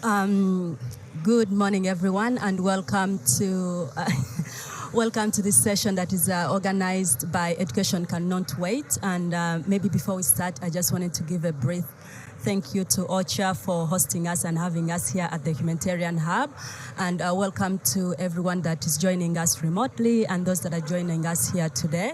Good morning, everyone, and welcome to welcome to this session that is organized by Education Cannot Wait. And maybe before we start, I just wanted to give a brief thank you to OCHA for hosting us and having us here at the Humanitarian Hub. And welcome to everyone that is joining us remotely and those that are joining us here today.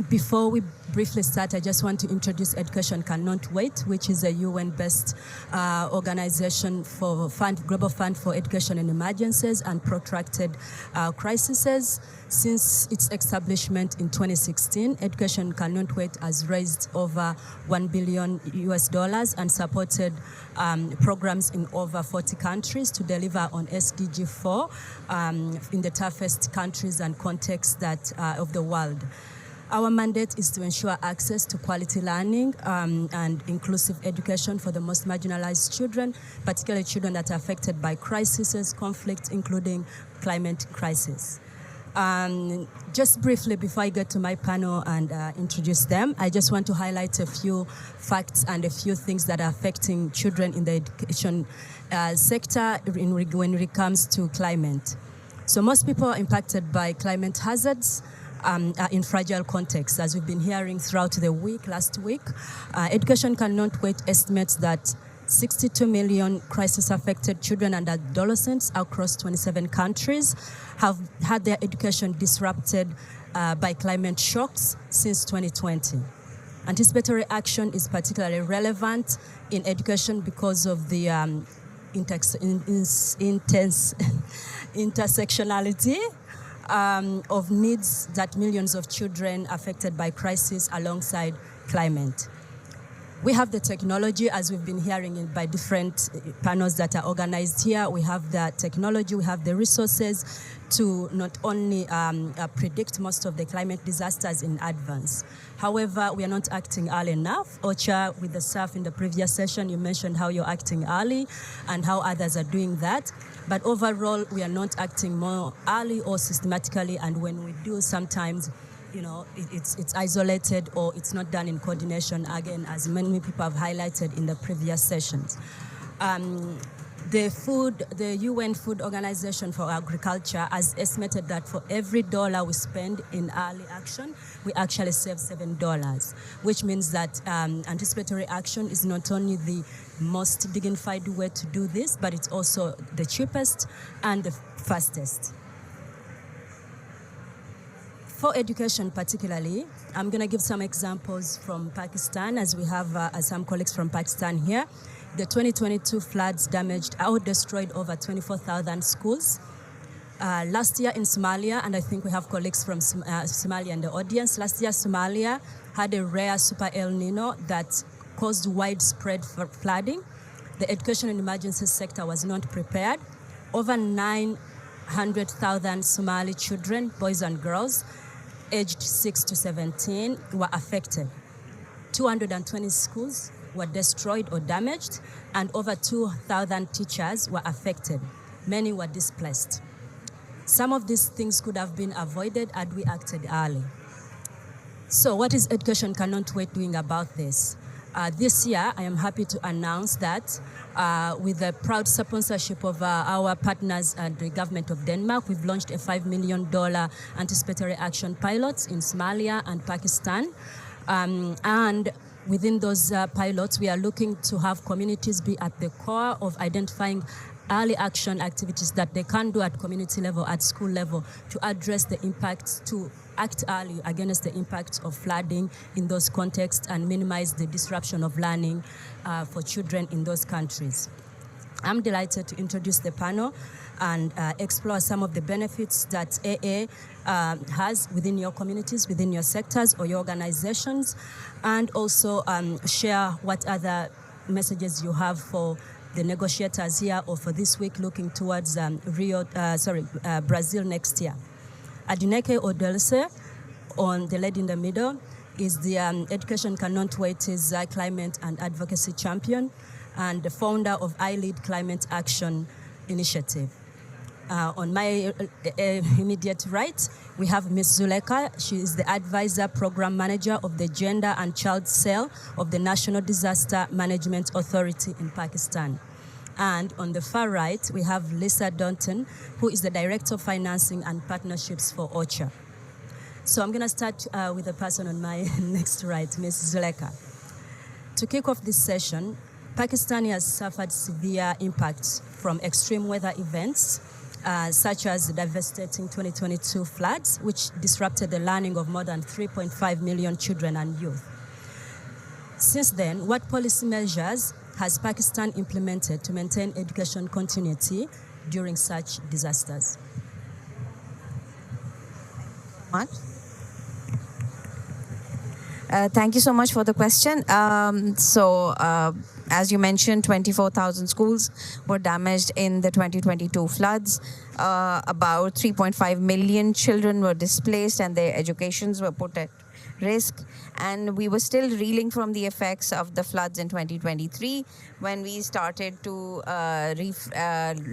Before we briefly start, I just want to introduce Education Cannot Wait, which is a UN-based organization for global fund for education in emergencies and protracted crises. Since its establishment in 2016, Education Cannot Wait has raised over $1 billion and supported programs in over 40 countries to deliver on SDG 4 in the toughest countries and contexts of the world. Our mandate is to ensure access to quality learning and inclusive education for the most marginalized children, particularly children that are affected by crises, conflict, including climate crisis. Just briefly, before I get to my panel and introduce them, I just want to highlight a few facts and a few things that are affecting children in the education sector when it comes to climate. So most people are impacted by climate hazards, in fragile contexts, as we've been hearing throughout the last week. Education Cannot Wait estimates that 62 million crisis-affected children and adolescents across 27 countries have had their education disrupted by climate shocks since 2020. Anticipatory action is particularly relevant in education because of the intense intersectionality of needs that millions of children affected by crisis alongside climate. We have the technology, as we've been hearing by different panels that are organized here. We have the technology, we have the resources to not only predict most of the climate disasters in advance. However, we are not acting early enough. OCHA, with the staff in the previous session, you mentioned how you're acting early and how others are doing that. But overall, we are not acting more early or systematically, and when we do, sometimes, it's isolated or it's not done in coordination, again, as many people have highlighted in the previous sessions. The UN Food Organization for Agriculture has estimated that for every $1 we spend in early action, we actually save $7, which means that anticipatory action is not only the most dignified way to do this, but it's also the cheapest and the fastest. For education particularly, I'm going to give some examples from Pakistan, as we have some colleagues from Pakistan here. The 2022 floods damaged or destroyed over 24,000 schools. Last year in Somalia, and I think we have colleagues from Somalia in the audience, last year Somalia had a rare super El Nino that caused widespread flooding. The education and emergency sector was not prepared. Over 900,000 Somali children, boys and girls, aged 6 to 17, were affected. 220 schools were destroyed or damaged, and over 2,000 teachers were affected. Many were displaced. Some of these things could have been avoided had we acted early. So what is Education Cannot Wait doing about this? This year, I am happy to announce that with the proud sponsorship of our partners and the government of Denmark, we've launched a $5 million anticipatory action pilots in Somalia and Pakistan. And within those pilots, we are looking to have communities be at the core of identifying early action activities that they can do at community level, at school level, to address the impacts, to act early against the impacts of flooding in those contexts and minimize the disruption of learning for children in those countries. I'm delighted to introduce the panel and explore some of the benefits that AA has within your communities, within your sectors or your organizations, and also share what other messages you have for the negotiators here or for this week looking towards Brazil next year. Adineke Odelse, on the lady in the middle, is the Education Cannot Wait's climate and advocacy champion and the founder of I Lead Climate Action Initiative. On my immediate right, we have Ms. Zuleka. She is the Advisor Program Manager of the Gender and Child Cell of the National Disaster Management Authority in Pakistan. And on the far right, we have Lisa Dunton, who is the Director of Financing and Partnerships for OCHA. So I'm going to start with the person on my next right, Ms. Zuleka. To kick off this session, Pakistan has suffered severe impacts from extreme weather events, such as the devastating 2022 floods, which disrupted the learning of more than 3.5 million children and youth. Since then, what policy measures has Pakistan implemented to maintain education continuity during such disasters? Thank you so much for the question. As you mentioned, 24,000 schools were damaged in the 2022 floods. About 3.5 million children were displaced and their educations were put at risk. And we were still reeling from the effects of the floods in 2023 when we started to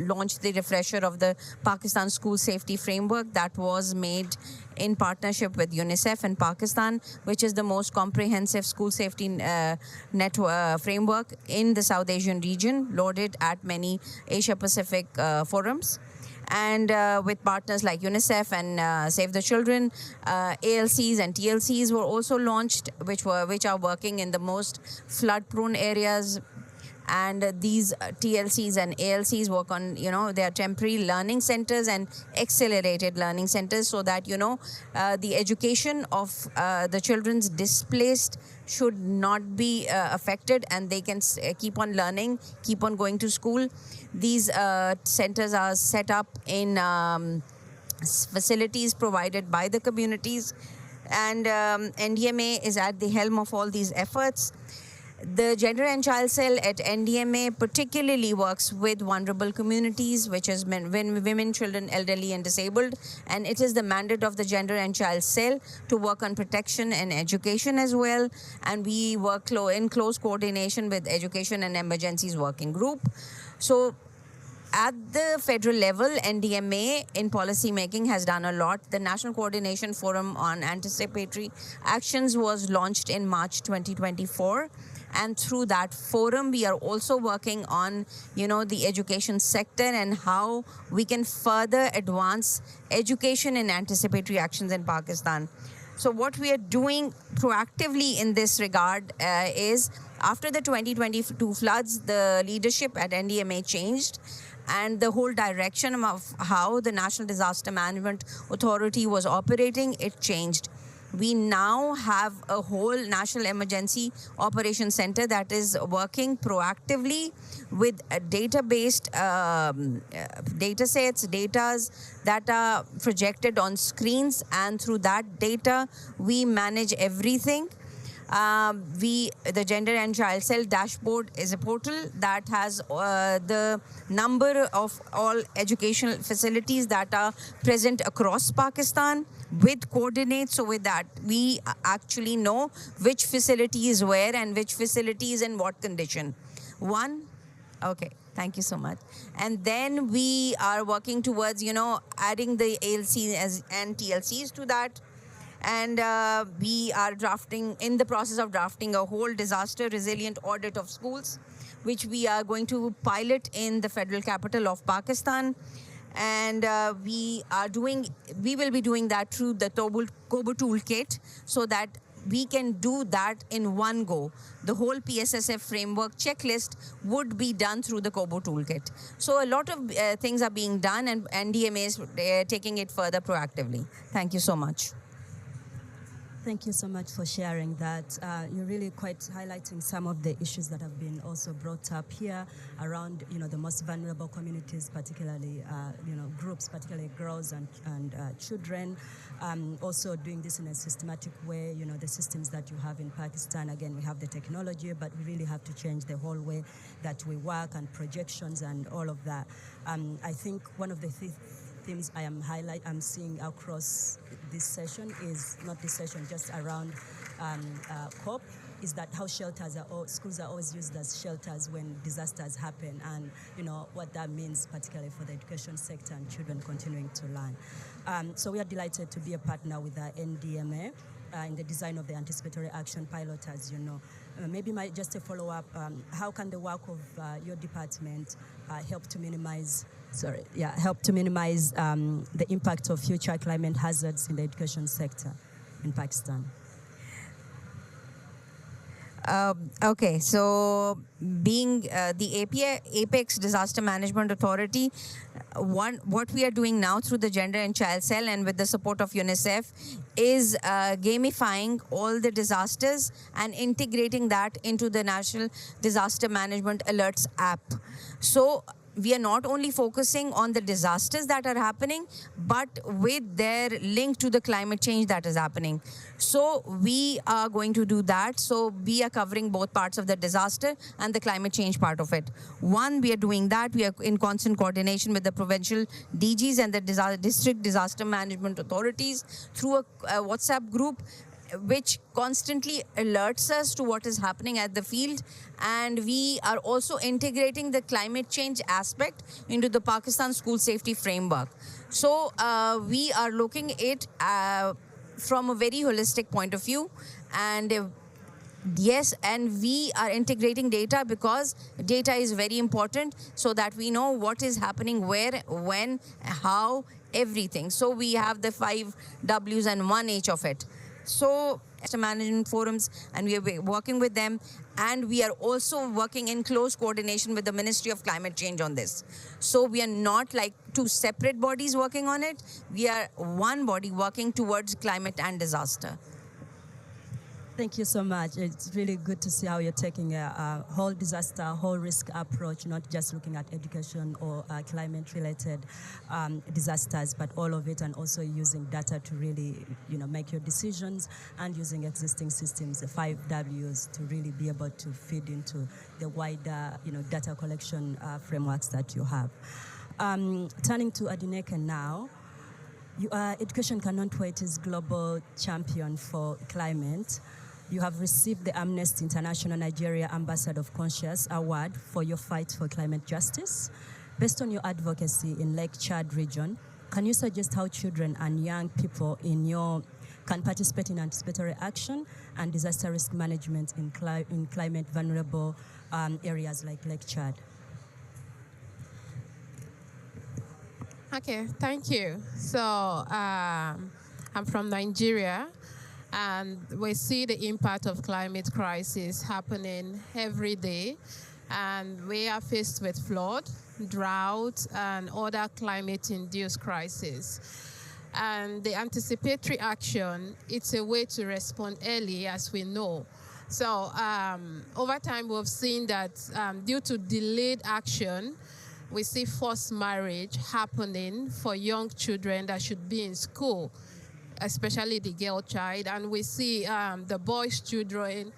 launch the refresher of the Pakistan School Safety Framework that was made in partnership with UNICEF in Pakistan, which is the most comprehensive school safety network framework in the South Asian region, lauded at many Asia-Pacific forums. And with partners like UNICEF and Save the Children, ALCs and TLCs were also launched, which are working in the most flood-prone areas. And these TLCs and ALCs work on, they are temporary learning centers and accelerated learning centers so that, the education of the children's displaced should not be affected and they can keep on learning, keep on going to school. These centers are set up in facilities provided by the communities, and NDMA is at the helm of all these efforts. The Gender and Child Cell at NDMA particularly works with vulnerable communities, which is women, children, elderly, and disabled. And it is the mandate of the Gender and Child Cell to work on protection and education as well. And we work in close coordination with Education and Emergencies Working Group. So at the federal level, NDMA in policy making has done a lot. The National Coordination Forum on Anticipatory Actions was launched in March 2024. And through that forum, we are also working on, the education sector and how we can further advance education and anticipatory actions in Pakistan. So what we are doing proactively in this regard is, after the 2022 floods, the leadership at NDMA changed. And the whole direction of how the National Disaster Management Authority was operating, it changed. We now have a whole National Emergency Operations Center that is working proactively with data-based data sets, datas that are projected on screens, and through that data, we manage everything. The Gender and Child Cell dashboard is a portal that has the number of all educational facilities that are present across Pakistan with coordinates. So with that, we actually know which facility is where and which facility is in what condition. Okay, thank you so much. And then we are working towards, adding the ALCs and TLCs to that. And we are in the process of drafting a whole disaster resilient audit of schools, which we are going to pilot in the federal capital of Pakistan. And we will be doing that through the Kobo toolkit, so that we can do that in one go. The whole PSSF framework checklist would be done through the Kobo toolkit. So a lot of things are being done, and NDMA is taking it further proactively. Thank you so much. Thank you so much for sharing that. You're really quite highlighting some of the issues that have been also brought up here around, the most vulnerable communities, particularly, groups, particularly girls and children. Also doing this in a systematic way, the systems that you have in Pakistan. Again, we have the technology, but we really have to change the whole way that we work and projections and all of that. I think one of the themes I'm seeing across this session is not this session, just around COP, is that how schools are always used as shelters when disasters happen, and what that means particularly for the education sector and children continuing to learn. So we are delighted to be a partner with the NDMA in the design of the Anticipatory Action Pilot, as you know. Maybe just a follow-up, how can the work of your department help to minimize the impact of future climate hazards in the education sector in Pakistan? Okay, so being the Apex Disaster Management Authority, what we are doing now through the Gender and Child Cell and with the support of UNICEF is gamifying all the disasters and integrating that into the National Disaster Management Alerts app. So we are not only focusing on the disasters that are happening, but with their link to the climate change that is happening. So we are going to do that. So we are covering both parts of the disaster and the climate change part of it. One, we are doing that. We are in constant coordination with the provincial DGs and the district disaster management authorities through a WhatsApp group, which constantly alerts us to what is happening at the field. And we are also integrating the climate change aspect into the Pakistan School Safety Framework. So we are looking at it from a very holistic point of view. And yes, and we are integrating data because data is very important so that we know what is happening where, when, how, everything. So we have the 5 W's and 1 H of it. So management forums, and we are working with them, and we are also working in close coordination with the Ministry of Climate Change on this. So we are not like 2 separate bodies working on it. We are one body working towards climate and disaster. Thank you so much. It's really good to see how you're taking a whole disaster, whole risk approach, not just looking at education or climate-related disasters, but all of it, and also using data to really, make your decisions, and using existing systems, the 5 W's, to really be able to feed into the wider, data collection frameworks that you have. Turning to Adineke now. Education Cannot Wait is global champion for climate. You have received the Amnesty International Nigeria Ambassador of Conscience Award for your fight for climate justice. Based on your advocacy in Lake Chad region, can you suggest how children and young people can participate in anticipatory action and disaster risk management in climate vulnerable areas like Lake Chad? Okay, thank you. So I'm from Nigeria, and we see the impact of climate crisis happening every day, and we are faced with flood, drought, and other climate-induced crises. And the anticipatory action, it's a way to respond early, as we know. So over time, we've seen that due to delayed action, we see forced marriage happening for young children that should be in school, especially the girl child. And we see the boys' children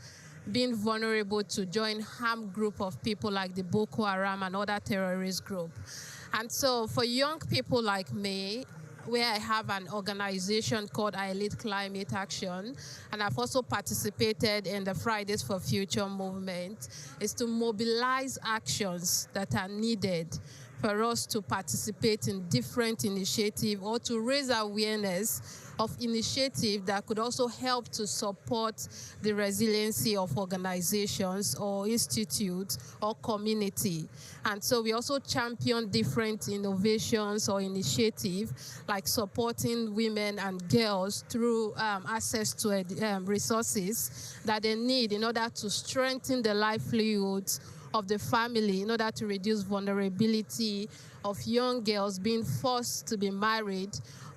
being vulnerable to join armed group of people like the Boko Haram and other terrorist groups. And so for young people like me, where I have an organization called I Lead Climate Action, and I've also participated in the Fridays for Future movement, is to mobilize actions that are needed for us to participate in different initiatives or to raise awareness of initiatives that could also help to support the resiliency of organizations or institutes or community. And so we also champion different innovations or initiatives like supporting women and girls through access to resources that they need in order to strengthen the livelihoods of the family, in order to reduce vulnerability of young girls being forced to be married,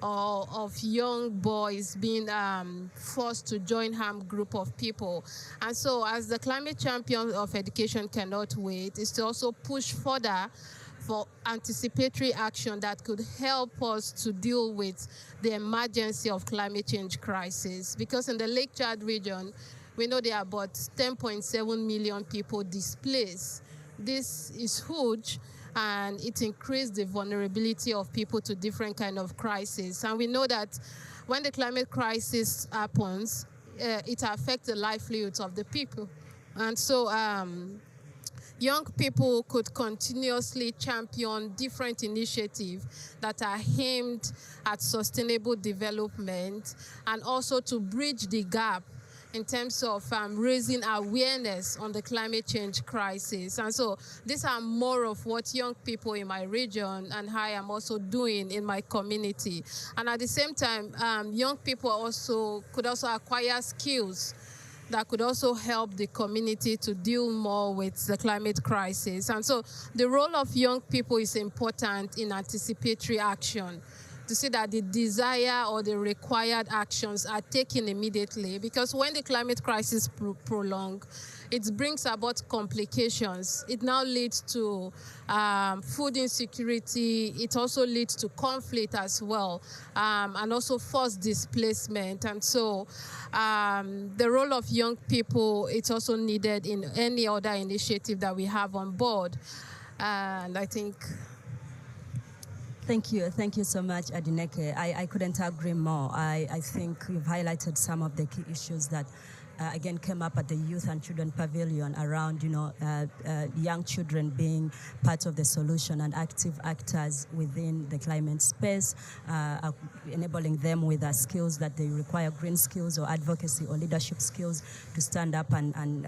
or of young boys being forced to join armed group of people. And so as the climate champion of Education Cannot Wait, is to also push further for anticipatory action that could help us to deal with the emergency of climate change crisis. Because in the Lake Chad region, we know there are about 10.7 million people displaced. This is huge, and it increased the vulnerability of people to different kind of crises. And we know that when the climate crisis happens, it affects the livelihoods of the people. And so young people could continuously champion different initiatives that are aimed at sustainable development and also to bridge the gap in terms of raising awareness on the climate change crisis. And so these are more of what young people in my region and I am also doing in my community. And at the same time, young people could also acquire skills that could also help the community to deal more with the climate crisis. And so the role of young people is important in anticipatory action, to see that the desire or the required actions are taken immediately. Because when the climate crisis prolongs, it brings about complications. It now leads to food insecurity. It also leads to conflict as well, and also forced displacement. And so the role of young people, it's also needed in any other initiative that we have on board. And I think... Thank you so much, Adineke. I couldn't agree more. I think you've highlighted some of the key issues that again came up at the Youth and Children Pavilion around, young children being part of the solution and active actors within the climate space, enabling them with the skills that they require, green skills or advocacy or leadership skills to stand up and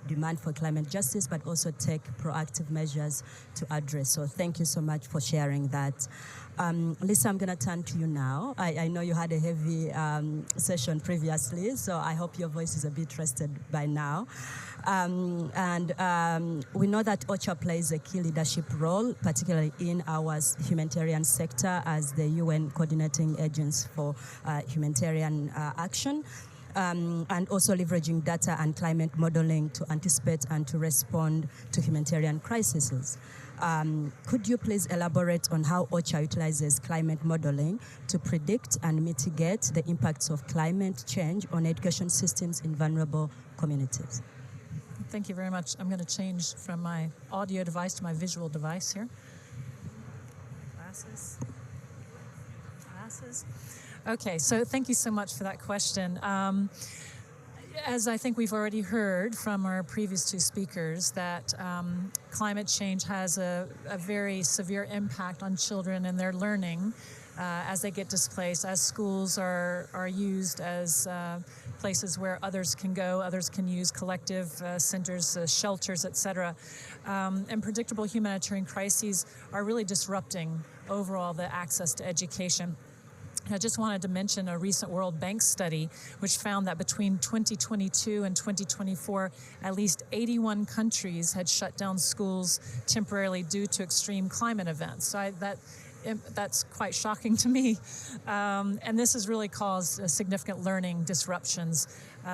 demand for climate justice, but also take proactive measures to address. So thank you so much for sharing that. Lisa, I'm going to turn to you now. I know you had a heavy session previously, so I hope your voice is a bit rested by now. We know that OCHA plays a key leadership role, particularly in our humanitarian sector as the UN coordinating agents for humanitarian action. And also leveraging data and climate modeling to anticipate and to respond to humanitarian crises. Could you please elaborate on how OCHA utilizes climate modeling to predict and mitigate the impacts of climate change on education systems in vulnerable communities? Thank you very much. I'm going to change from my audio device to my visual device here. Glasses. Okay, so thank you so much for that question. As I think we've already heard from our previous two speakers, that climate change has a very severe impact on children and their learning as they get displaced, as schools are used as places where others can go, others can use collective centers, shelters, etc. And predictable humanitarian crises are really disrupting overall the access to education. I just wanted to mention a recent World Bank study which found that between 2022 and 2024, at least 81 countries had shut down schools temporarily due to extreme climate events. So that's quite shocking to me. And this has really caused significant learning disruptions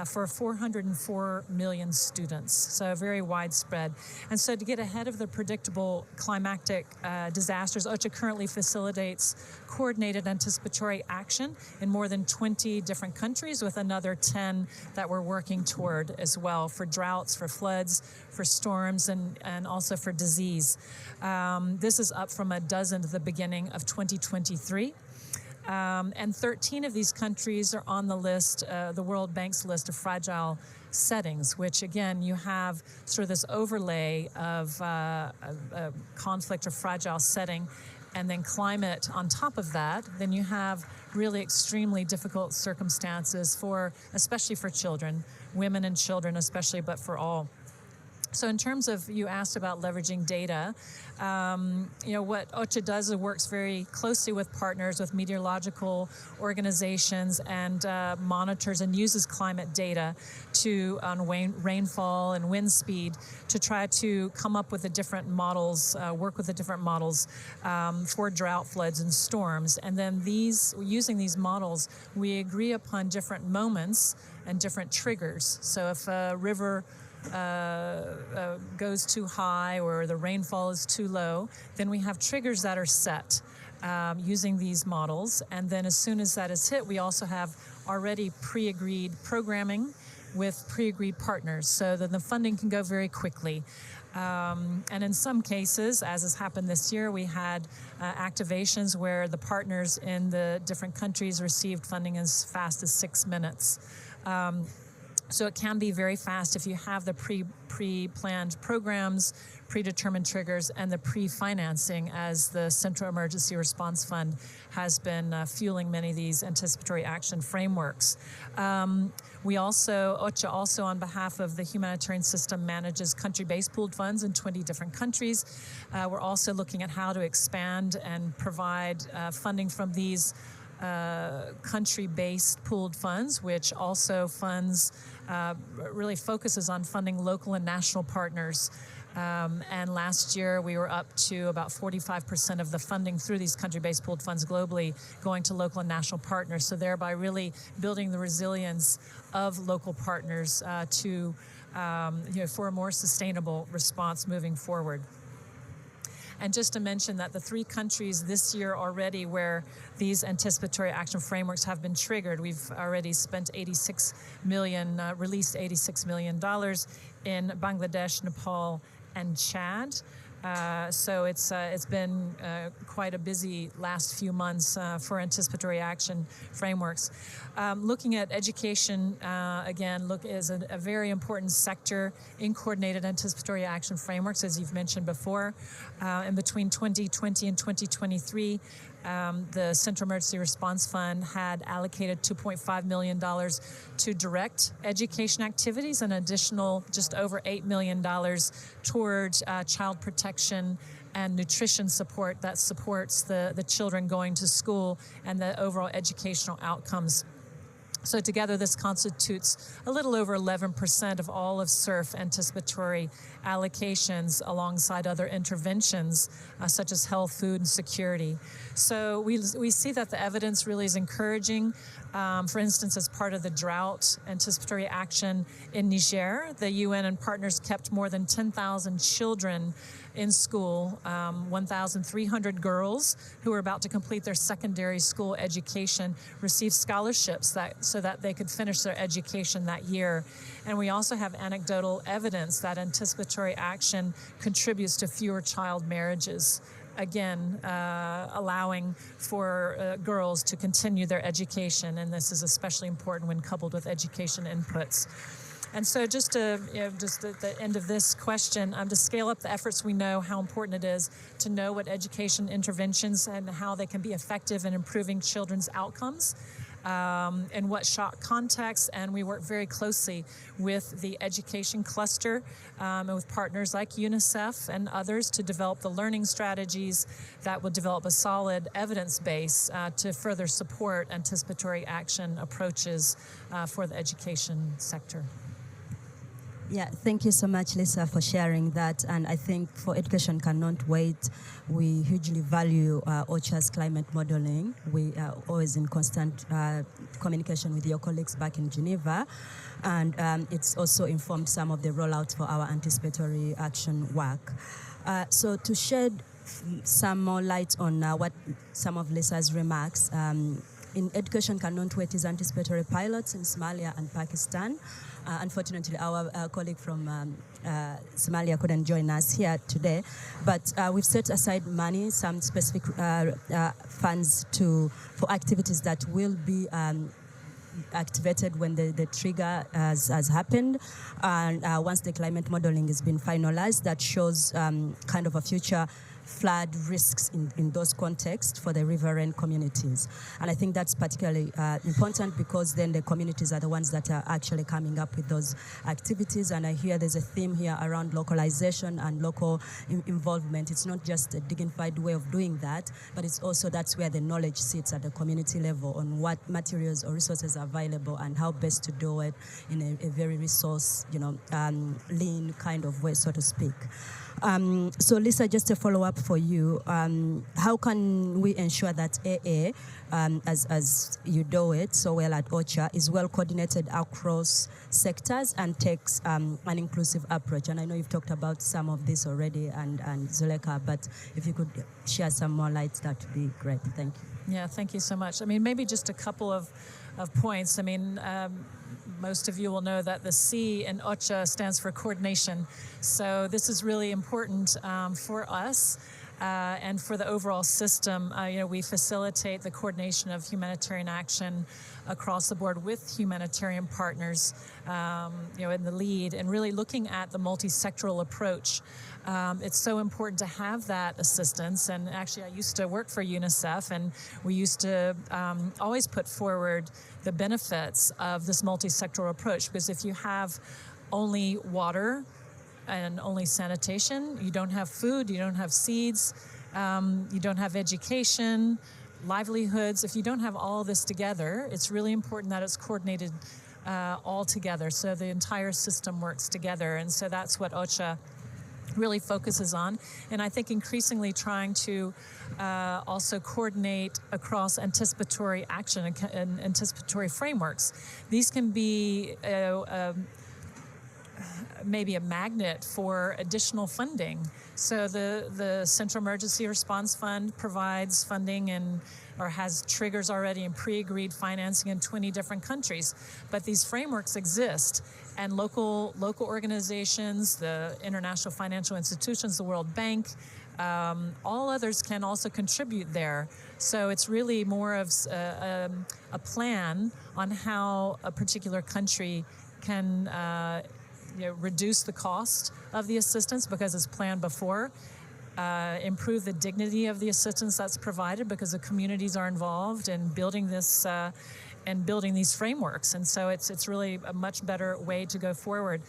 for 404 million students, so very widespread. And so to get ahead of the predictable climatic disasters, OCHA currently facilitates coordinated anticipatory action in more than 20 different countries, with another 10 that we're working toward as well, for droughts, for floods, for storms, and also for disease. This is up from a dozen at the beginning of 2023. And 13 of these countries are on the list, the World Bank's list of fragile settings, which again, you have sort of this overlay of a conflict or fragile setting, and then climate on top of that. Then you have really extremely difficult circumstances especially for children, women and children especially, but for all. So in terms of, you asked about leveraging data, what OCHA does is works very closely with partners, with meteorological organizations, and monitors and uses climate data on rainfall and wind speed to try to come up with the different models, work with the different models for drought, floods, and storms. And then using these models, we agree upon different moments and different triggers. So if a river goes too high or the rainfall is too low, then we have triggers that are set using these models. And then as soon as that is hit, we also have already pre-agreed programming with pre-agreed partners so that the funding can go very quickly. And in some cases, as has happened this year, we had activations where the partners in the different countries received funding as fast as 6 minutes. So it can be very fast if you have the pre-planned programs, predetermined triggers, and the pre-financing, as the Central Emergency Response Fund has been fueling many of these anticipatory action frameworks. OCHA also, on behalf of the humanitarian system, manages country-based pooled funds in 20 different countries. We're also looking at how to expand and provide funding from these country-based pooled funds, which also funds, really focuses on funding local and national partners. And last year we were up to about 45% of the funding through these country-based pooled funds globally going to local and national partners, so thereby really building the resilience of local partners for a more sustainable response moving forward. And just to mention that the 3 countries this year already where these anticipatory action frameworks have been triggered, we've already spent released $86 million in Bangladesh, Nepal, and Chad. So it's been quite a busy last few months for anticipatory action frameworks. Looking at education, again, is a very important sector in coordinated anticipatory action frameworks, as you've mentioned before. And between 2020 and 2023, the Central Emergency Response Fund had allocated $2.5 million to direct education activities, and additional just over $8 million towards child protection and nutrition support that supports the children going to school and the overall educational outcomes. So together this constitutes a little over 11% of all of SURF anticipatory allocations, alongside other interventions such as health, food, and security. So we see that the evidence really is encouraging. For instance, as part of the drought anticipatory action in Niger, the UN and partners kept more than 10,000 children in school, 1,300 girls who were about to complete their secondary school education received scholarships so that they could finish their education that year. And we also have anecdotal evidence that anticipatory action contributes to fewer child marriages, again, allowing for girls to continue their education, and this is especially important when coupled with education inputs. And so just at the end of this question, to scale up the efforts, we know how important it is to know what education interventions and how they can be effective in improving children's outcomes, in what shock context, and we work very closely with the education cluster and with partners like UNICEF and others to develop the learning strategies that will develop a solid evidence base to further support anticipatory action approaches for the education sector. Yeah, thank you so much, Lisa, for sharing that. And I think for Education Cannot Wait, we hugely value OCHA's climate modeling. We are always in constant communication with your colleagues back in Geneva. And it's also informed some of the rollouts for our anticipatory action work. So to shed some more light on what some of Lisa's remarks, in Education Cannot Wait is anticipatory pilots in Somalia and Pakistan. Unfortunately, our colleague from Somalia couldn't join us here today, but we've set aside money, some specific funds for activities that will be activated when the trigger has happened. And once the climate modeling has been finalized, that shows kind of a future flood risks in those contexts for the riverine communities. And I think that's particularly important because then the communities are the ones that are actually coming up with those activities. And I hear there's a theme here around localization and local involvement. It's not just a dignified way of doing that, but it's also that's where the knowledge sits at the community level on what materials or resources are available and how best to do it in a very resource, lean kind of way, so to speak. So Lisa, just a follow-up for you. How can we ensure that AA, as you do it so well at OCHA, is well coordinated across sectors and takes an inclusive approach? And I know you've talked about some of this already, and Zuleka, but if you could share some more light, that would be great. Thank you. Yeah, thank you so much. I mean, maybe just a couple of points. I mean, most of you will know that the C in OCHA stands for coordination. So this is really important for us. And for the overall system, we facilitate the coordination of humanitarian action across the board with humanitarian partners, in the lead, and really looking at the multi-sectoral approach. It's so important to have that assistance. And actually, I used to work for UNICEF, and we used to always put forward the benefits of this multi-sectoral approach, because if you have only water and only sanitation, you don't have food, you don't have seeds, you don't have education, livelihoods. If you don't have all this together, it's really important that it's coordinated all together, so the entire system works together. And so that's what OCHA really focuses on. And I think increasingly trying to also coordinate across anticipatory action and anticipatory frameworks. These can be maybe a magnet for additional funding. So the Central Emergency Response Fund provides funding or has triggers already and pre-agreed financing in 20 different countries. But these frameworks exist, and local organizations, the international financial institutions, the World Bank, all others can also contribute there. So it's really more of a plan on how a particular country can reduce the cost of the assistance because it's planned before, improve the dignity of the assistance that's provided because the communities are involved in building this and building these frameworks. And so it's really a much better way to go forward.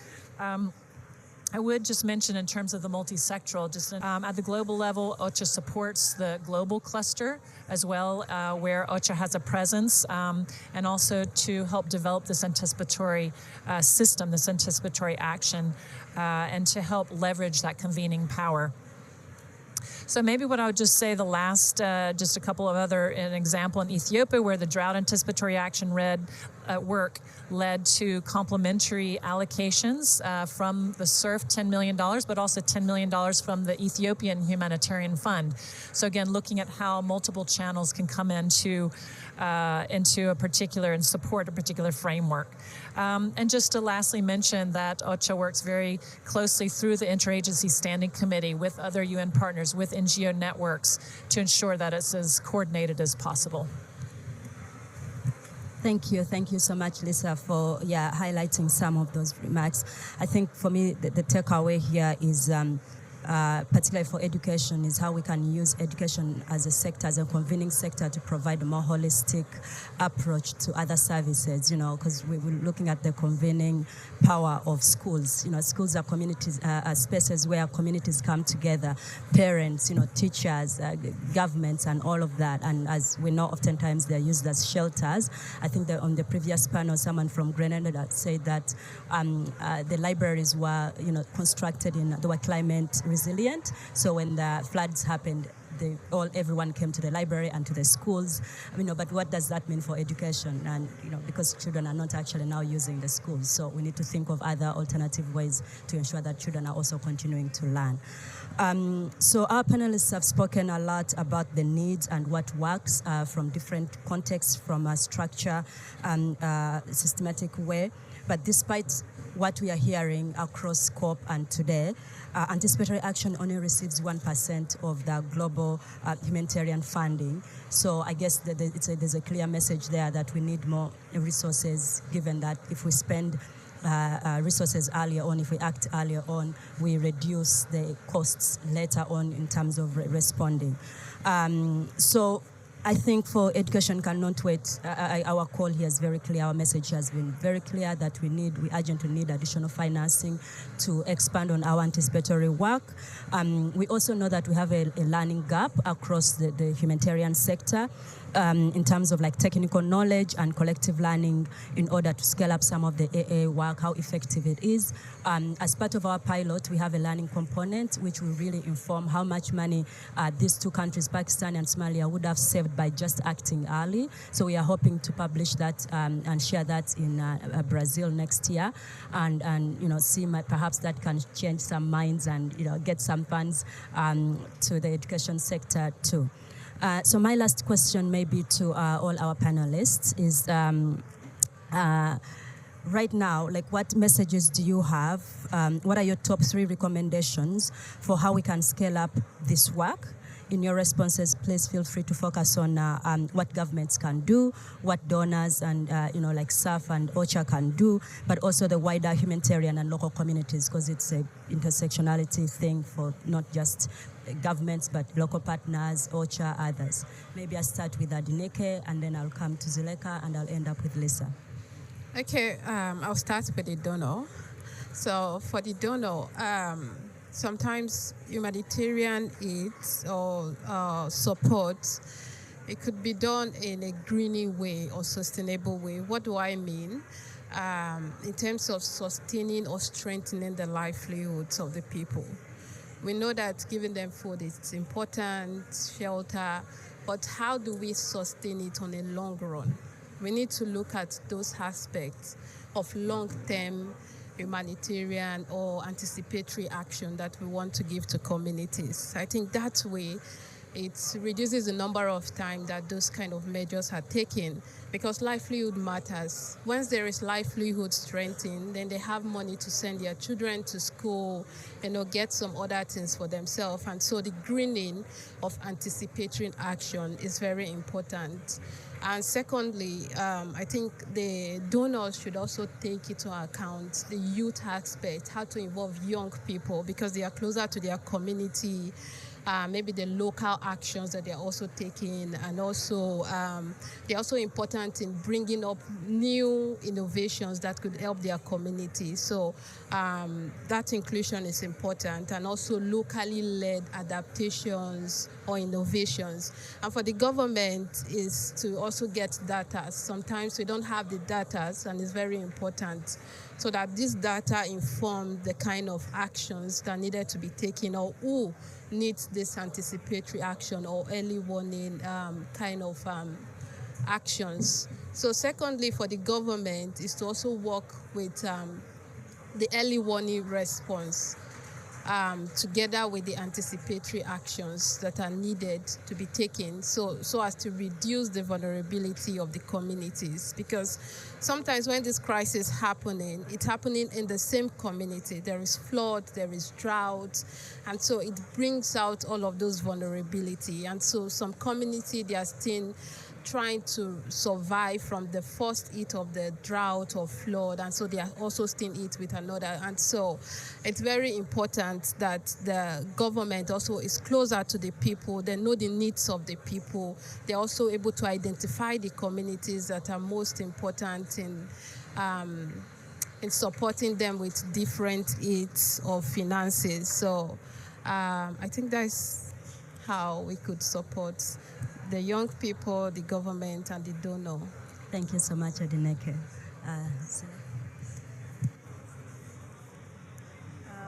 I would just mention in terms of the multi-sectoral, at the global level, OCHA supports the global cluster as well, where OCHA has a presence, and also to help develop this anticipatory system, this anticipatory action, and to help leverage that convening power. So maybe what I would just say the last, just a couple of an example in Ethiopia where the drought anticipatory action work led to complementary allocations from the SURF, $10 million, but also $10 million from the Ethiopian Humanitarian Fund. So again, looking at how multiple channels can come into a particular and support a particular framework. And just to lastly mention that OCHA works very closely through the Interagency Standing Committee with other UN partners, with NGO networks, to ensure that it's as coordinated as possible. Thank you so much, Lisa, for highlighting some of those remarks. I think for me, the takeaway here is, particularly for education, is how we can use education as a sector, as a convening sector, to provide a more holistic approach to other services, because we're looking at the convening power of schools. Schools are communities, are spaces where communities come together, parents, teachers, governments, and all of that. And as we know, oftentimes they're used as shelters. I think that on the previous panel, someone from Grenada that said that the libraries were, constructed they were climate resilient. So when the floods happened, everyone came to the library and to the schools. But what does that mean for education? And because children are not actually now using the schools, so we need to think of other alternative ways to ensure that children are also continuing to learn. So our panelists have spoken a lot about the needs and what works from different contexts, from a structure and systematic way. But despite what we are hearing across COP and today, anticipatory action only receives 1% of the global humanitarian funding. So I guess there's a clear message there that we need more resources, given that if we spend resources earlier on, if we act earlier on, we reduce the costs later on in terms of responding. So I think for education cannot wait, our call here is very clear. Our message has been very clear that we urgently need additional financing to expand on our anticipatory work. We also know that we have a learning gap across the humanitarian sector. In terms of technical knowledge and collective learning in order to scale up some of the AA work, how effective it is. As part of our pilot, we have a learning component which will really inform how much money these two countries, Pakistan and Somalia, would have saved by just acting early. So we are hoping to publish that and share that in Brazil next year, and see perhaps that can change some minds and get some funds to the education sector too. So my last question maybe to all our panelists is, right now, what messages do you have? What are your top 3 recommendations for how we can scale up this work? in your responses, please feel free to focus on what governments can do, what donors and like SAF and OCHA can do, but also the wider humanitarian and local communities, because it's a intersectionality thing for not just governments, but local partners, OCHA, others. Maybe I start with Adineke, and then I'll come to Zuleka, and I'll end up with Lisa. Okay, I'll start with the donor. So for the donor, sometimes humanitarian aid or support, it could be done in a greening way or sustainable way. What do I mean? In terms of sustaining or strengthening the livelihoods of the people. We know that giving them food is important, shelter, but how do we sustain it on a long run? We need to look at those aspects of long-term humanitarian or anticipatory action that we want to give to communities. I think that way it reduces the number of times that those kind of measures are taken, because livelihood matters. Once there is livelihood strengthened, then they have money to send their children to school, get some other things for themselves. And so the greening of anticipatory action is very important. And secondly, I think the donors should also take into account the youth aspect, how to involve young people, because they are closer to their community, maybe the local actions that they're also taking, and also they're also important in bringing up new innovations that could help their community. So that inclusion is important, and also locally led adaptations or innovations. And for the government is to also get data. Sometimes we don't have the data, and it's very important, so that this data inform the kind of actions that needed to be taken, or who needs this anticipatory action or early warning kind of actions. So secondly, for the government is to also work with the early warning response together with the anticipatory actions that are needed to be taken, so as to reduce the vulnerability of the communities. Because sometimes when this crisis is happening, it's happening in the same community. There is flood, there is drought, and so it brings out all of those vulnerability. And so some community, they are still trying to survive from the first hit of the drought or flood, and so they are also still hit with another. And so it's very important that the government also is closer to the people. They know the needs of the people. They're also able to identify the communities that are most important in supporting them with different aids or finances. So I think that's how we could support the young people, the government, and the donor. Thank you so much, Adineke.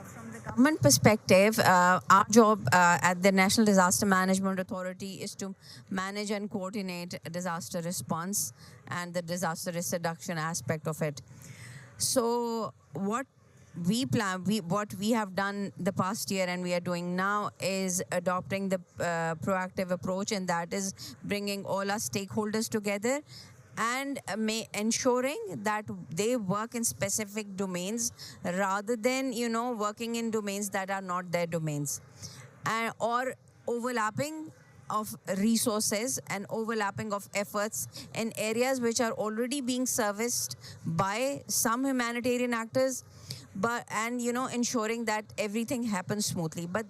From the government perspective, our job at the National Disaster Management Authority is to manage and coordinate disaster response and the disaster risk reduction aspect of it. So what we have done the past year and we are doing now is adopting the proactive approach, and that is bringing all our stakeholders together and ensuring that they work in specific domains rather than working in domains that are not their domains, or overlapping of resources and overlapping of efforts in areas which are already being serviced by some humanitarian actors, and ensuring that everything happens smoothly. But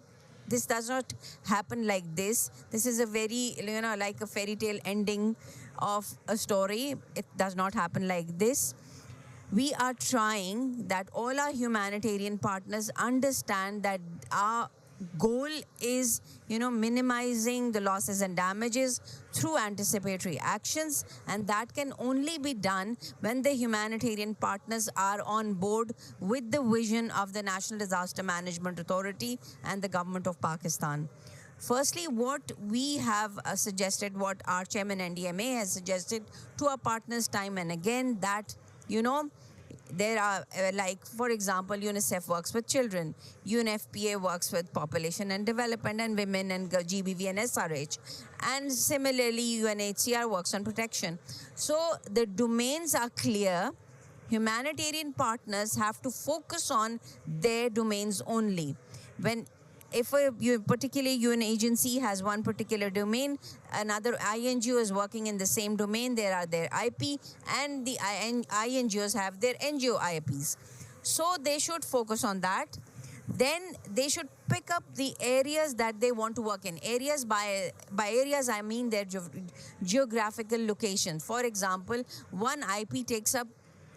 this does not happen like this. This is a very like a fairy tale ending of a story. It does not happen like this. We are trying that all our humanitarian partners understand that our goal is minimizing the losses and damages through anticipatory actions, and that can only be done when the humanitarian partners are on board with the vision of the National Disaster Management Authority and the government of Pakistan. Firstly, what we have suggested, what our chairman NDMA has suggested to our partners time and again, that there are, like, for example, UNICEF works with children, UNFPA works with population and development and women and GBV and SRH, and similarly UNHCR works on protection. So the domains are clear. Humanitarian partners have to focus on their domains only. When if a particular UN agency has one particular domain, another INGO is working in the same domain, there are their IP, and the INGOs have their NGO IPs. So they should focus on that. Then they should pick up the areas that they want to work in. Areas, by areas I mean their geographical location. For example, one IP takes up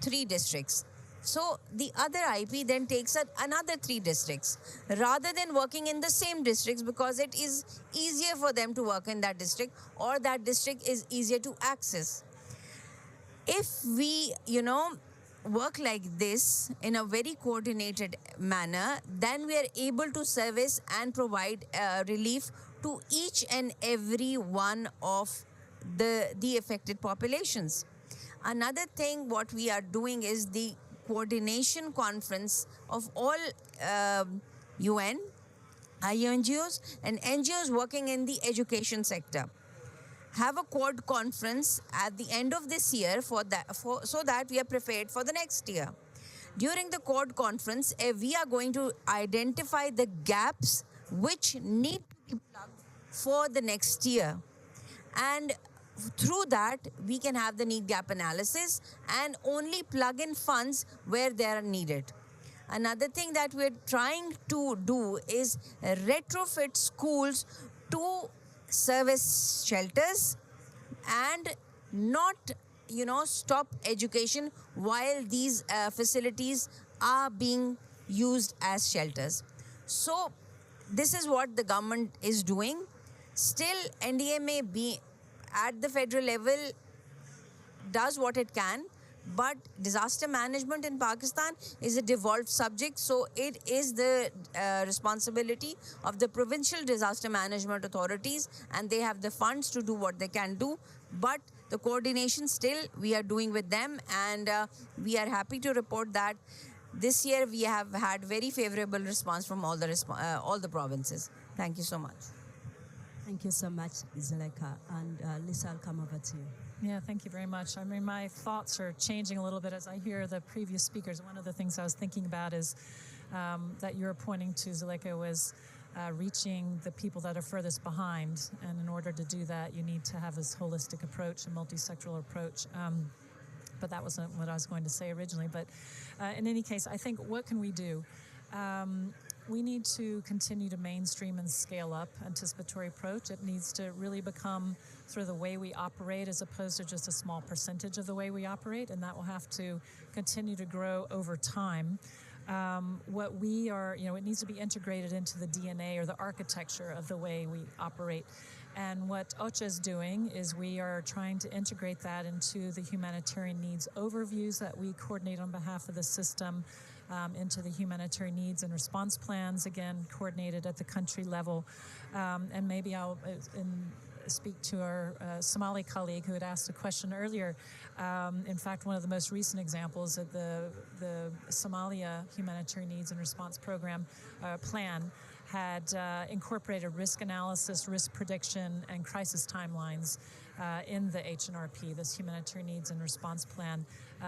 3 districts. So the other IP then takes up another 3 districts, rather than working in the same districts, because it is easier for them to work in that district, or that district is easier to access. If we, work like this in a very coordinated manner, then we are able to service and provide relief to each and every one of the affected populations. Another thing what we are doing is the coordination conference of all UN, INGOs and NGOs working in the education sector. Have a quad conference at the end of this year so that we are prepared for the next year. During the quad conference, we are going to identify the gaps which need to be plugged for the next year. And through that, we can have the need gap analysis and only plug in funds where they are needed. Another thing that we're trying to do is retrofit schools to service shelters and not stop education while these facilities are being used as shelters. So this is what the government is doing. Still, NDMA at the federal level does what it can, but disaster management in Pakistan is a devolved subject, so it is the responsibility of the provincial disaster management authorities, and they have the funds to do what they can do. But the coordination still we are doing with them, and we are happy to report that this year we have had very favorable response from all the provinces. Thank you so much. Thank you so much, Zulekha. And Lisa, I'll come over to you. Yeah, thank you very much. I mean, my thoughts are changing a little bit as I hear the previous speakers. One of the things I was thinking about is that you're pointing to, Zulekha, was reaching the people that are furthest behind. And in order to do that, you need to have this holistic approach, a multisectoral approach. But that wasn't what I was going to say originally. But in any case, I think, what can we do? We need to continue to mainstream and scale up anticipatory approach. It needs to really become sort of the way we operate as opposed to just a small percentage of the way we operate, and that will have to continue to grow over time. What we are, it needs to be integrated into the DNA or the architecture of the way we operate. And what OCHA is doing is we are trying to integrate that into the humanitarian needs overviews that we coordinate on behalf of the system, into the humanitarian needs and response plans, again, coordinated at the country level. And maybe I'll speak to our Somali colleague who had asked a question earlier. In fact, one of the most recent examples of the Somalia Humanitarian Needs and Response Program plan had incorporated risk analysis, risk prediction, and crisis timelines in the HNRP, this Humanitarian Needs and Response Plan,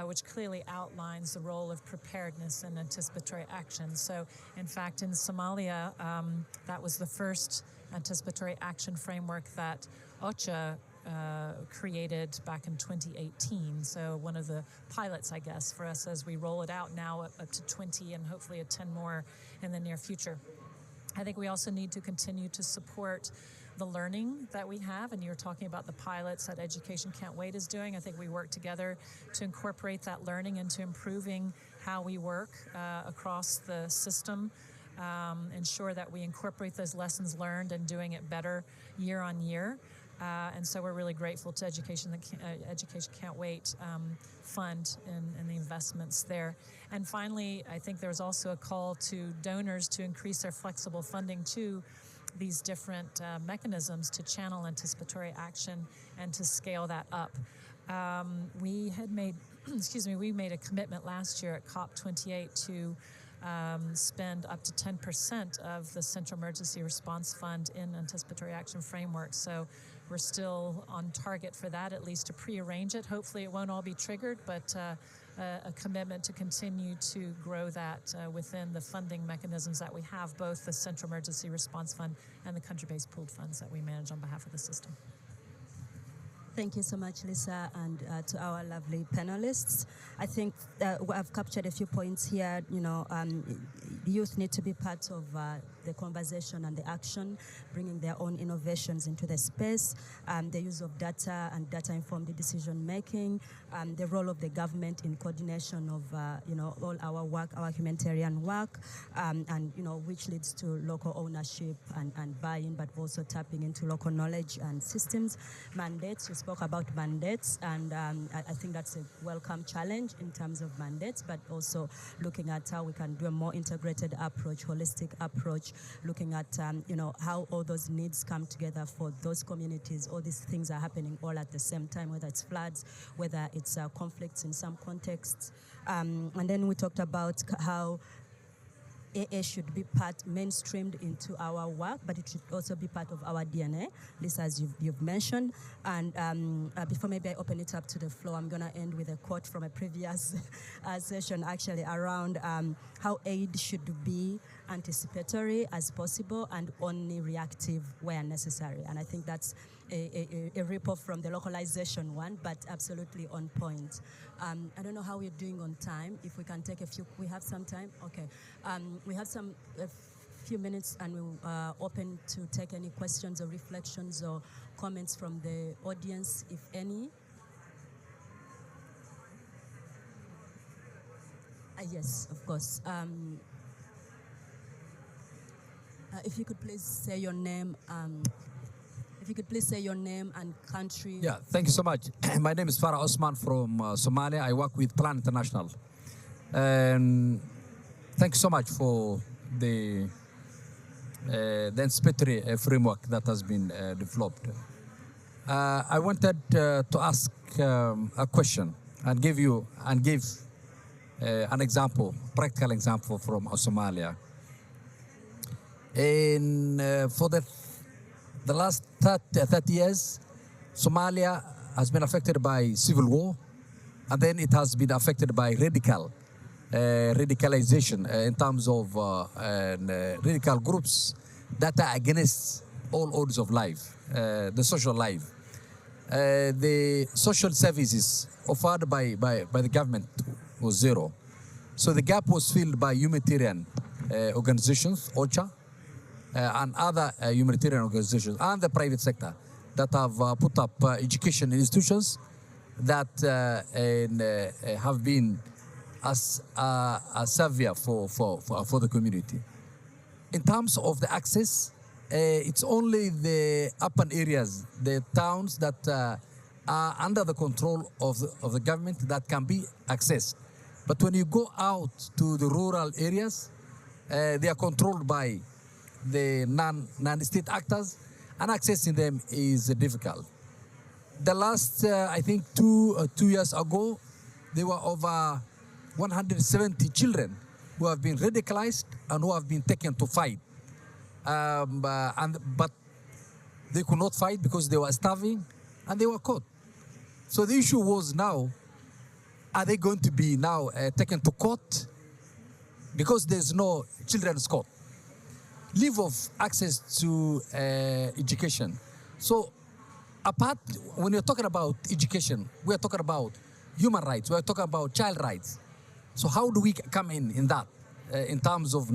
which clearly outlines the role of preparedness and anticipatory action. So, in fact, in Somalia, that was the first anticipatory action framework that OCHA created back in 2018. So one of the pilots, I guess, for us as we roll it out now up to 20 and hopefully 10 more in the near future. I think we also need to continue to support the learning that we have, and you're talking about the pilots that Education Can't Wait is doing. I think we work together to incorporate that learning into improving how we work across the system, ensure that we incorporate those lessons learned and doing it better year on year. And so we're really grateful to Education Can't Wait fund and the investments there. And finally, I think there's also a call to donors to increase their flexible funding to these different mechanisms to channel anticipatory action and to scale that up. We had made, we made a commitment last year at COP28 to spend up to 10% of the Central Emergency Response Fund in anticipatory action frameworks. So we're still on target for that, at least to pre-arrange it. Hopefully it won't all be triggered, but a commitment to continue to grow that within the funding mechanisms that we have, both the Central Emergency Response Fund and the country-based pooled funds that we manage on behalf of the system. Thank you so much, Lisa, and to our lovely panelists. I think I've captured a few points here. Youth need to be part of the conversation and the action, bringing their own innovations into the space, the use of data and data-informed decision-making, the role of the government in coordination of, all our work, our humanitarian work, and, which leads to local ownership and buy-in, but also tapping into local knowledge and systems. Mandates, we spoke about mandates, and I think that's a welcome challenge in terms of mandates, but also looking at how we can do a more integrated approach, holistic approach, looking at, how all those needs come together for those communities. All these things are happening all at the same time, whether it's floods, whether it's conflicts in some contexts. And then we talked about how AA should be mainstreamed into our work, but it should also be part of our DNA, Lisa, as you've mentioned. And before maybe I open it up to the floor, I'm going to end with a quote from a previous session, actually, around how aid should be anticipatory as possible and only reactive where necessary. And I think that's a rip-off from the localization one, but absolutely on point. I don't know how we're doing on time. If we can take a few, we have some time? Okay. We have a few minutes, and we'll open to take any questions or reflections or comments from the audience, if any. Yes, of course. If you could please say your name. If you could please say your name and country. Yeah, thank you so much. My name is Farah Osman from Somalia. I work with Plan International. And thank you so much for the anticipatory framework that has been developed. I wanted to ask a question and give an example, practical example from Somalia. For the last 30 years, Somalia has been affected by civil war, and then it has been affected by radicalization in terms of radical groups that are against all orders of life, the social life. The social services offered by the government was zero. So the gap was filled by humanitarian organizations, OCHA, and other humanitarian organizations and the private sector that have put up education institutions that have been as a savior for the community. In terms of the access, it's only the urban areas, the towns that are under the control of the government that can be accessed. But when you go out to the rural areas, they are controlled by the non-state actors, and accessing them is difficult. The last, I think, two years ago, there were over 170 children who have been radicalized and who have been taken to fight. But they could not fight because they were starving and they were caught. So the issue was now, are they going to be now taken to court? Because there's no children's court. Leave of access to education. So when you're talking about education, we're talking about human rights, we're talking about child rights. So how do we come in that in terms of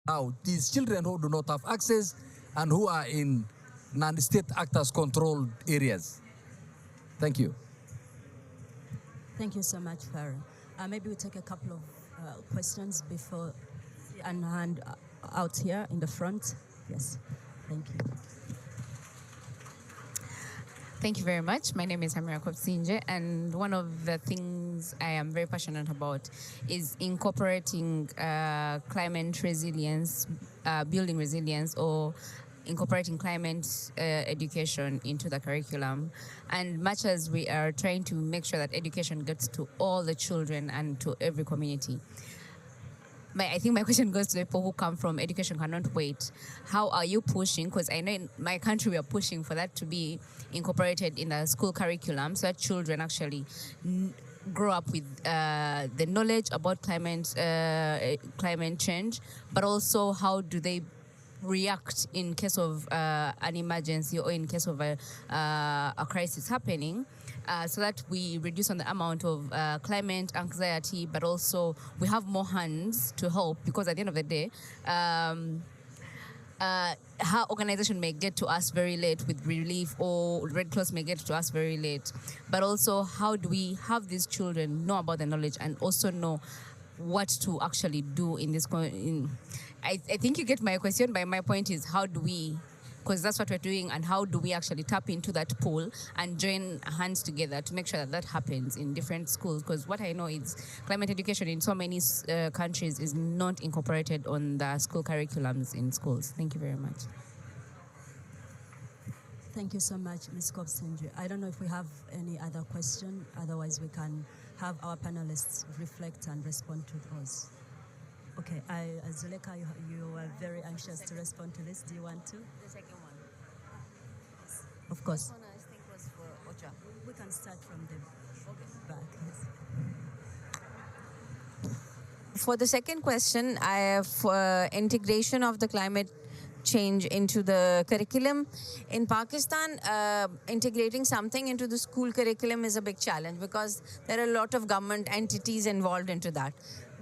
now these children who do not have access and who are in non-state actors controlled areas? Thank you. Thank you so much, Farah. Maybe we take a couple of questions before and hand out here in the front. Yes, thank you. Thank you very much. My name is Hamira Kopsinje, and one of the things I am very passionate about is incorporating climate resilience, building resilience, or incorporating climate education into the curriculum. And much as we are trying to make sure that education gets to all the children and to every community, I think my question goes to the people who come from education cannot wait. How are you pushing? Because I know in my country we are pushing for that to be incorporated in the school curriculum so that children actually grow up with the knowledge about climate change, but also how do they react in case of an emergency or in case of a crisis happening, so that we reduce on the amount of climate anxiety, but also we have more hands to help, because at the end of the day, how organization may get to us very late with relief, or Red Cross may get to us very late, but also how do we have these children know about the knowledge and also know what to actually do in this. I think you get my question, but my point is how do we, because that's what we're doing, and how do we actually tap into that pool and join hands together to make sure that that happens in different schools? Because what I know is climate education in so many countries is not incorporated on the school curriculums in schools. Thank you very much. Thank you so much, Ms. Kobsinje. I don't know if we have any other question. Otherwise, we can have our panelists reflect and respond to those. Okay, Zuleka, you were very anxious to respond to this. Do you want to? The second one. Of course. This one I think was for Ocha. We can start from the back. Yes. For the second question, I have integration of the climate change into the curriculum. In Pakistan, integrating something into the school curriculum is a big challenge because there are a lot of government entities involved into that.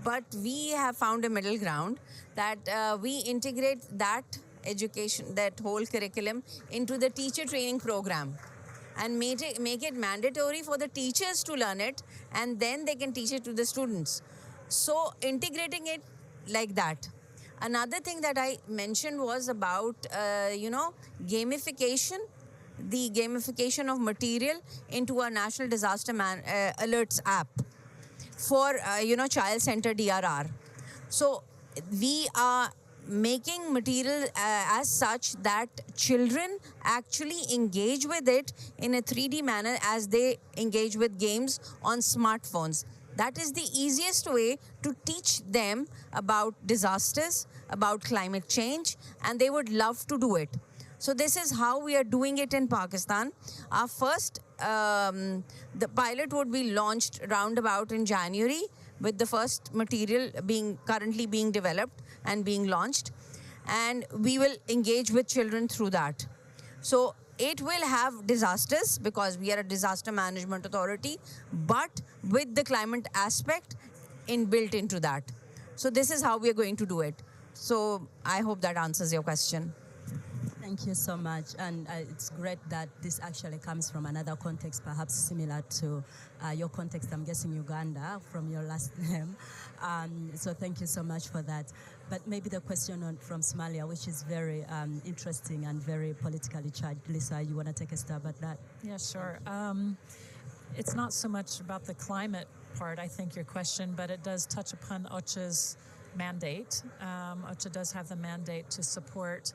But we have found a middle ground that we integrate that education, that whole curriculum into the teacher training program and make it mandatory for the teachers to learn it, and then they can teach it to the students. So integrating it like that. Another thing that I mentioned was about, gamification, the gamification of material into a national disaster alerts app for, child-centered DRR. So we are making material as such that children actually engage with it in a 3D manner as they engage with games on smartphones. That is the easiest way to teach them about disasters, about climate change, and they would love to do it. So this is how we are doing it in Pakistan. Our first, the pilot would be launched roundabout in January, with the first material currently being developed and being launched. And we will engage with children through that. So it will have disasters because we are a disaster management authority, but with the climate aspect inbuilt into that. So this is how we are going to do it. So I hope that answers your question. Thank you so much. And it's great that this actually comes from another context, perhaps similar to your context, I'm guessing Uganda, from your last name. So thank you so much for that. But maybe the question from Somalia, which is very interesting and very politically charged. Lisa, you want to take a stab at that? Yeah, sure. It's not so much about the climate part, I think, your question, but it does touch upon OCHA's mandate. OCHA does have the mandate to support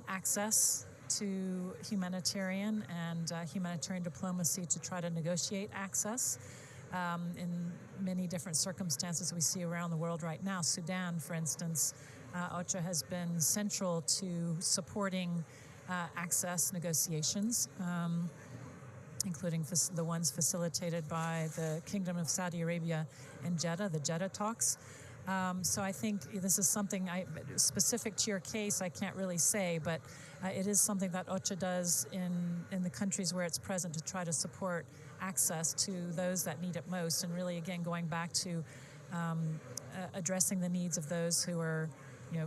access to humanitarian and humanitarian diplomacy to try to negotiate access in many different circumstances we see around the world right now. Sudan, for instance, OCHA has been central to supporting access negotiations, including the ones facilitated by the Kingdom of Saudi Arabia in Jeddah, the Jeddah talks. So I think this is something specific to your case I can't really say, but it is something that OCHA does in the countries where it's present to try to support access to those that need it most, and really, again, going back to addressing the needs of those who are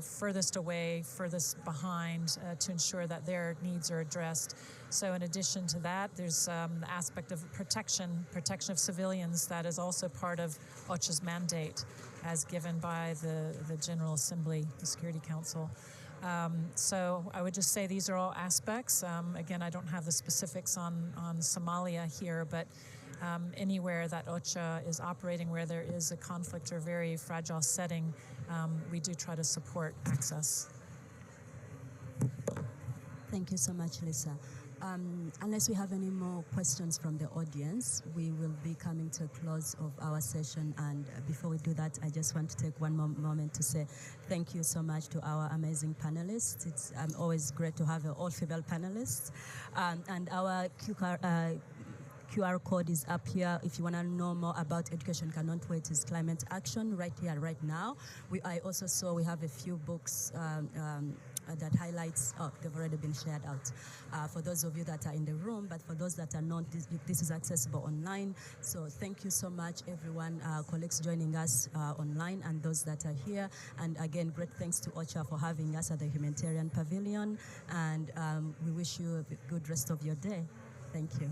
furthest away, furthest behind, to ensure that their needs are addressed. So in addition to that, there's the aspect of protection of civilians that is also part of OCHA's mandate as given by the General Assembly, the Security Council. So I would just say these are all aspects. Again, I don't have the specifics on Somalia here, but anywhere that OCHA is operating where there is a conflict or very fragile setting, we do try to support access. Thank you so much, Lisa. unless we have any more questions from the audience, we will be coming to a close of our session. And before we do that, I just want to take one more moment to say thank you so much to our amazing panelists. It's always great to have an all-female panelist. And our QR code is up here. If you want to know more about Education Cannot Wait, is climate action right here, right now. I also saw we have a few books that highlights, they've already been shared out for those of you that are in the room, but for those that are not, this is accessible online. So thank you so much, everyone, colleagues joining us online and those that are here. And again, great thanks to OCHA for having us at the Humanitarian Pavilion. And we wish you a good rest of your day. Thank you.